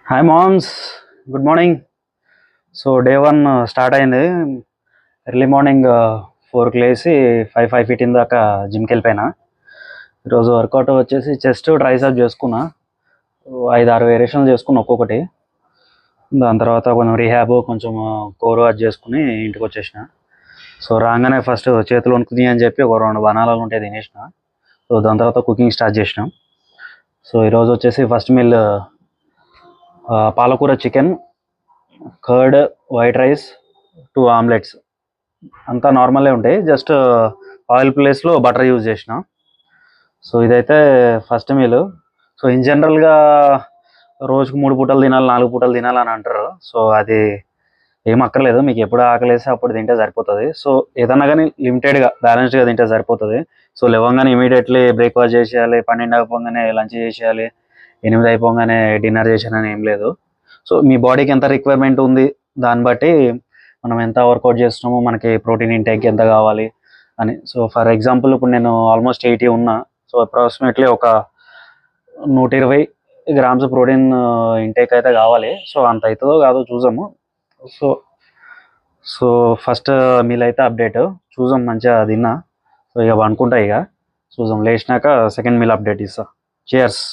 Hi moms, good morning. So day one start అయింది. Early morning 4కి లేసి 5:15 దాకా జిమ్కి వెళ్ళిపోయినా. ఈరోజు వర్కౌట్ వచ్చేసి చెస్ట్ ట్రైసెప్ చేసుకున్నా. 5-6 వేరియేషన్లు చేసుకున్నా ఒక్కొక్కటి. దాని తర్వాత కొంచెం రీహాబ్, కొంచెం కోర్ వాచ్ చేసుకుని ఇంటికి వచ్చేసిన. సో రాగానే ఫస్ట్ చేతులు వణుకుని అని చెప్పి ఒక 2 బనానాలు ఉంటే తినేసిన. సో దాని తర్వాత కుకింగ్ స్టార్ట్ చేసినాం. సో ఈరోజు వచ్చేసి ఫస్ట్ మీల్ పాలకూర chicken, curd, white rice, 2 omelettes. అంతా నార్మలే ఉంటాయి, జస్ట్ ఆయిల్ ప్లేస్లో బటర్ యూజ్ చేసిన. సో ఇదైతే ఫస్ట్ మీల్. సో ఇన్ జనరల్గా రోజుకు 3 పూటలు తినాలి, 4 పూటలు తినాలి అని అంటారు. సో అది ఏం అక్కర్లేదు, మీకు ఎప్పుడు ఆకలేస్తే అప్పుడు తింటే సరిపోతుంది. సో ఏదన్నా కానీ లిమిటెడ్గా బ్యాలెన్స్డ్గా తింటే సరిపోతుంది. సో లేవగానే ఇమీడియట్లీ బ్రేక్ఫాస్ట్ చేసేయాలి, 12 అయిపోగానే లంచ్ చేసేయాలి, 8 అయిపోగానే డిన్నర్ చేసేయాలని ఏం లేదు. సో మీ బాడీకి ఎంత రిక్వైర్మెంట్ ఉంది దాన్ని బట్టి మనం ఎంత వర్కౌట్ చేస్తున్నామో, మనకి ప్రోటీన్ ఇంటేక్ ఎంత కావాలి అని. సో ఫర్ ఎగ్జాంపుల్ ఇప్పుడు నేను ఆల్మోస్ట్ 80 ఉన్నా. సో అప్రాక్సిమేట్లీ ఒక 120 గ్రామ్స్ ప్రోటీన్ ఇంటేక్ అయితే కావాలి. సో అంత అవుతుందో కాదో చూసాము. సో సో ఫస్ట్ మీల్ అయితే అప్డేట్ చూసాం, మంచిగా తిన్నా. సో ఇక అనుకుంటా, ఇక చూసాం లేచినాక సెకండ్ మీల్ అప్డేట్ ఇస్తా. చియర్స్.